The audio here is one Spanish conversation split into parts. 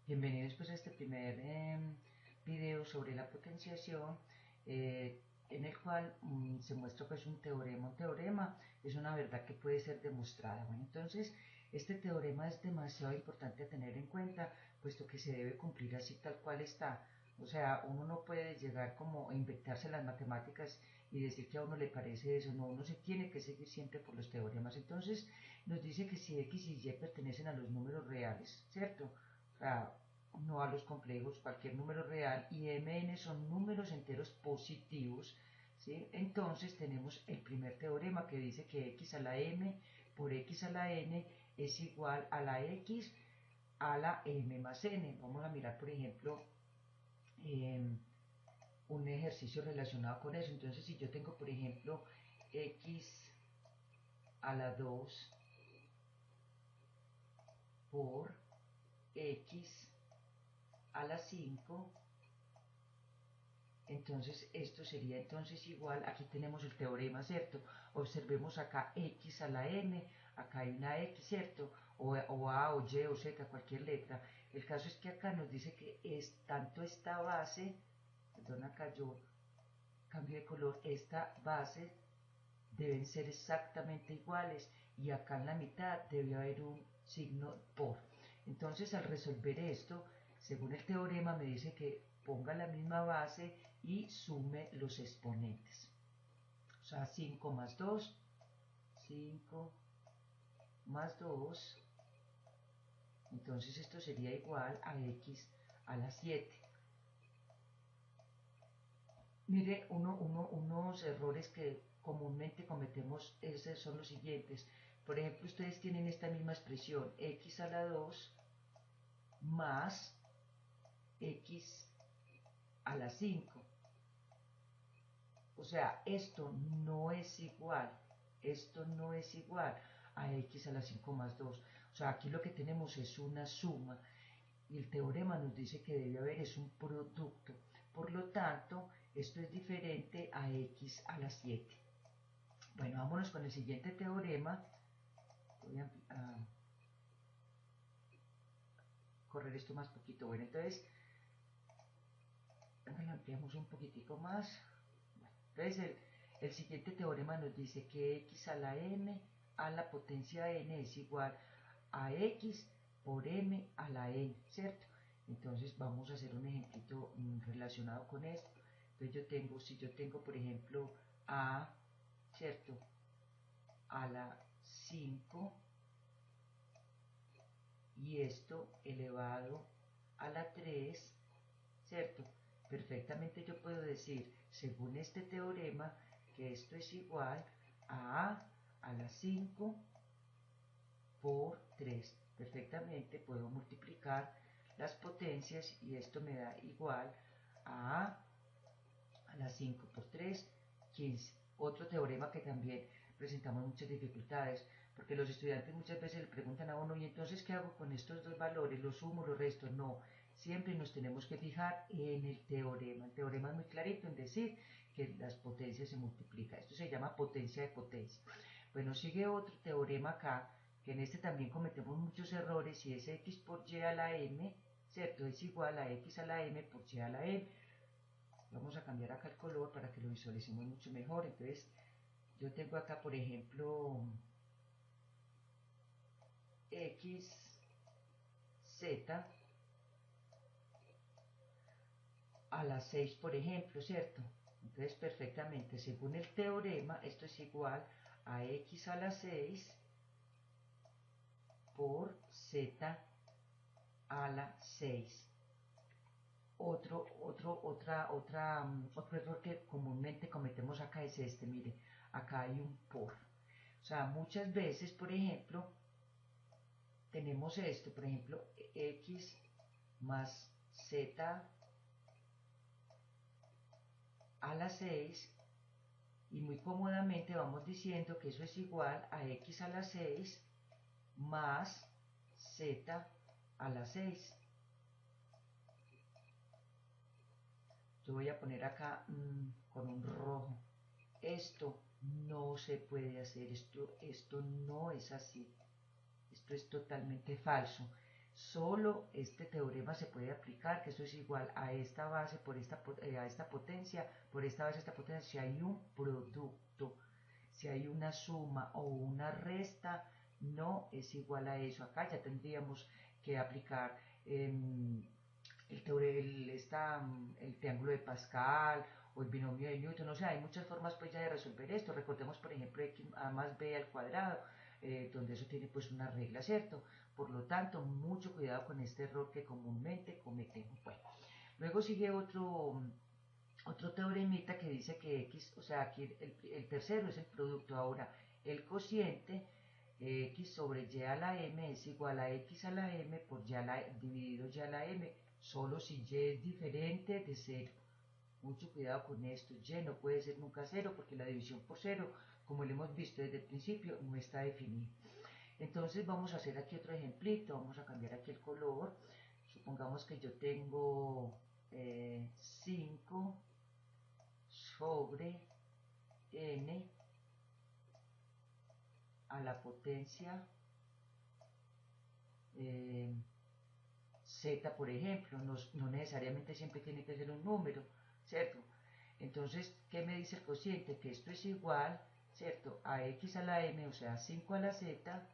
Bienvenidos pues a este primer video sobre la potenciación en el cual se muestra pues un teorema. Un teorema es una verdad que puede ser demostrada. Bueno, entonces este teorema es demasiado importante a tener en cuenta, puesto que se debe cumplir así tal cual está. O sea, uno no puede llegar como a inventarse las matemáticas y decir que a uno le parece eso. No, uno se tiene que seguir siempre por los teoremas. Entonces nos dice que si X y Y pertenecen a los números reales, ¿cierto? O sea, no a los complejos, cualquier número real, y mn son números enteros positivos, ¿sí? Entonces tenemos el primer teorema que dice que x a la m por x a la n es igual a la x a la m más n. Vamos a mirar, por ejemplo, un ejercicio relacionado con eso. Entonces, si yo tengo, por ejemplo, x a la 2 por x a la 5, entonces esto sería entonces igual, aquí tenemos el teorema, ¿cierto? Observemos acá x a la n, acá hay una x, ¿cierto? O a, o y, o z, cualquier letra. El caso es que acá nos dice que es tanto esta base, perdón, acá yo cambio de color, esta base deben ser exactamente iguales y acá en la mitad debe haber un signo por. Entonces al resolver esto, según el teorema me dice que ponga la misma base y sume los exponentes. O sea, 5 más 2, 5 más 2, entonces esto sería igual a x a la 7. Mire, unos errores que comúnmente cometemos son los siguientes. Por ejemplo, ustedes tienen esta misma expresión, x a la 2 más x a la 5. O sea, esto no es igual a x a la 5 más 2. O sea, aquí lo que tenemos es una suma y el teorema nos dice que debe haber es un producto. Por lo tanto, esto es diferente a x a la 7. Bueno, vámonos con el siguiente teorema. Voy a correr esto más poquito. Bueno, entonces, lo ampliamos un poquitico más. Bueno, entonces, el siguiente teorema nos dice que x a la m a la potencia n es igual a x por m a la n, ¿cierto? Entonces vamos a hacer un ejemplito relacionado con esto. Entonces si yo tengo, por ejemplo, a, ¿cierto? A la 5 y esto elevado a la 3, ¿cierto? Perfectamente yo puedo decir, según este teorema, que esto es igual a la 5 por 3. Perfectamente puedo multiplicar las potencias y esto me da igual a la 5 por 3, 15. Otro teorema que también presentamos muchas dificultades, porque los estudiantes muchas veces le preguntan a uno, ¿y entonces qué hago con estos dos valores? ¿Los sumo, los resto? No, siempre nos tenemos que fijar en el teorema. El teorema es muy clarito en decir que las potencias se multiplican. Esto se llama potencia de potencia. Bueno, sigue otro teorema acá, que en este también cometemos muchos errores, y es x por y a la m, ¿cierto? Es igual a x a la m por y a la m. Vamos a cambiar acá el color para que lo visualicemos mucho mejor. Entonces, yo tengo acá, por ejemplo, x, z a la 6, por ejemplo, ¿cierto? Entonces, perfectamente, según el teorema, esto es igual a x a la 6 por z a la 6. Otro error que comúnmente cometemos acá es este, mire, acá hay un por. O sea, muchas veces, por ejemplo, tenemos esto, por ejemplo, x más z a la 6 y muy cómodamente vamos diciendo que eso es igual a x a la 6 más z a la 6. Yo voy a poner acá con un rojo. Esto no se puede hacer, esto no es así. Esto es totalmente falso. Solo este teorema se puede aplicar, que esto es igual a esta base por a esta potencia, por esta base a esta potencia, si hay un producto, si hay una suma o una resta, no es igual a eso. Acá ya tendríamos que aplicar el triángulo de Pascal o el binomio de Newton. O sea, hay muchas formas pues ya de resolver esto. Recordemos, por ejemplo, x más b al cuadrado, donde eso tiene pues una regla, ¿cierto? Por lo tanto, mucho cuidado con este error que comúnmente cometemos. Bueno, luego sigue otro teoremita que dice que x, o sea, aquí el tercero es el producto. Ahora, el cociente x sobre y a la m es igual a x a la m por dividido y a la m, solo si y es diferente de 0. Mucho cuidado con esto, y no puede ser nunca 0 porque la división por 0, como lo hemos visto desde el principio, no está definida. Entonces vamos a hacer aquí otro ejemplito, vamos a cambiar aquí el color. Supongamos que yo tengo 5 sobre n a la potencia z, por ejemplo. No necesariamente siempre tiene que ser un número, ¿cierto? Entonces, ¿qué me dice el cociente? Que esto es igual, ¿cierto?, a x a la m, o sea, 5 a la z,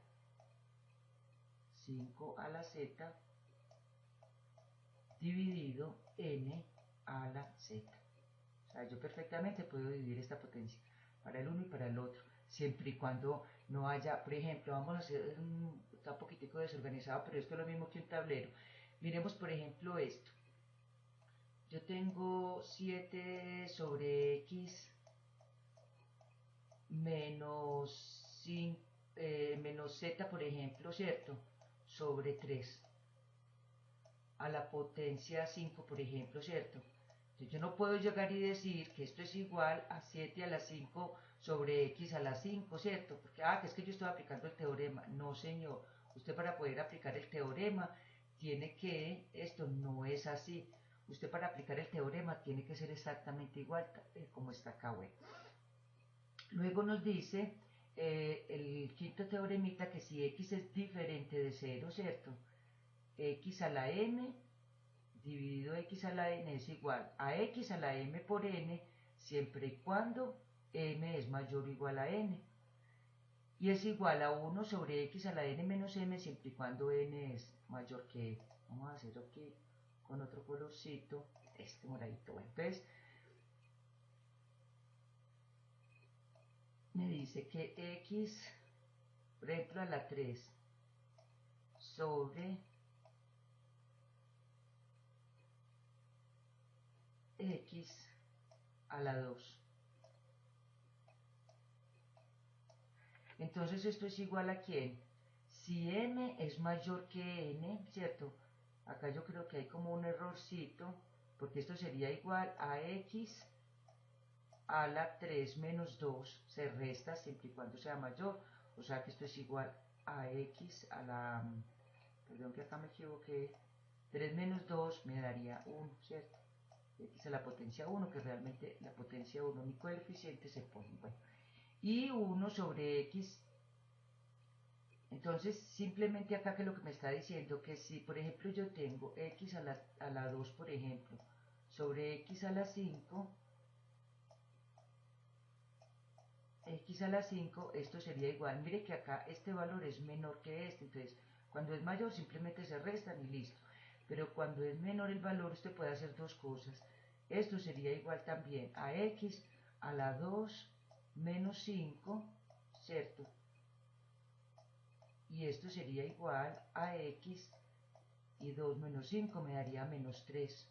5 a la z, dividido n a la z. O sea, yo perfectamente puedo dividir esta potencia para el uno y para el otro, siempre y cuando no haya, por ejemplo, vamos a hacer está un poquitico desorganizado, pero esto es lo mismo que un tablero. Miremos, por ejemplo, esto. Yo tengo 7 sobre x menos, 5, menos z, por ejemplo, ¿cierto? Sobre 3 a la potencia 5, por ejemplo, ¿cierto? Entonces yo no puedo llegar y decir que esto es igual a 7 a la 5 sobre x a la 5, ¿cierto? Porque, que es que yo estoy aplicando el teorema. No, señor. Usted, para poder aplicar el teorema tiene que, esto no es así. Usted, para aplicar el teorema tiene que ser exactamente igual como está acá, bueno. Luego nos dice el quinto teoremita que si x es diferente de 0, ¿cierto?, x a la m dividido x a la n es igual a x a la m por n, siempre y cuando m es mayor o igual a n. Y es igual a 1 sobre x a la n menos m, siempre y cuando n es mayor que. Vamos a hacerlo aquí con otro colorcito, este moradito. Bueno, entonces me dice que x, por ejemplo, a la 3 sobre x a la 2. Entonces esto es igual a ¿quién? Si m es mayor que n, ¿cierto? Acá yo creo que hay como un errorcito, porque esto sería igual a x a la 3 menos 2, se resta siempre y cuando sea mayor, o sea que esto es igual a x a la, perdón que acá me equivoqué, 3 menos 2 me daría 1, ¿cierto? X a la potencia 1, que realmente la potencia 1, mi coeficiente se pone, bueno, y 1 sobre x. Entonces, simplemente acá que lo que me está diciendo, que si por ejemplo yo tengo x a la 2, por ejemplo, sobre x a la 5, x a la 5, esto sería igual. Mire que acá este valor es menor que este, entonces cuando es mayor simplemente se restan y listo. Pero cuando es menor el valor, usted puede hacer dos cosas. Esto sería igual también a x a la 2 menos 5, ¿cierto? Y esto sería igual a x y 2 menos 5 me daría menos 3.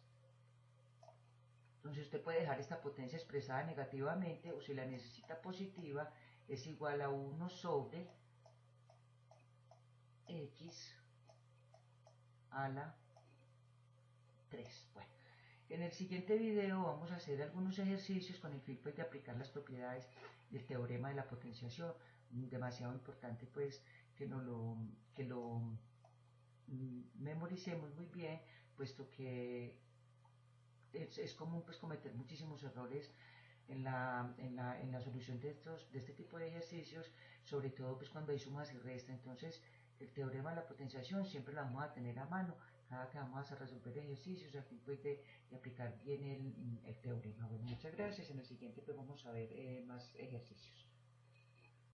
Entonces usted puede dejar esta potencia expresada negativamente, o si la necesita positiva, es igual a 1 sobre x a la 3. Bueno, en el siguiente video vamos a hacer algunos ejercicios con el fin pues, de aplicar las propiedades del teorema de la potenciación. Demasiado importante pues que lo memoricemos muy bien, puesto que es común pues cometer muchísimos errores en la solución de este tipo de ejercicios, sobre todo pues cuando hay sumas y restas. Entonces el teorema de la potenciación siempre lo vamos a tener a mano cada que vamos a resolver ejercicios a fin pues, de aplicar bien el teorema. Bueno, muchas gracias. En el siguiente pues vamos a ver más ejercicios.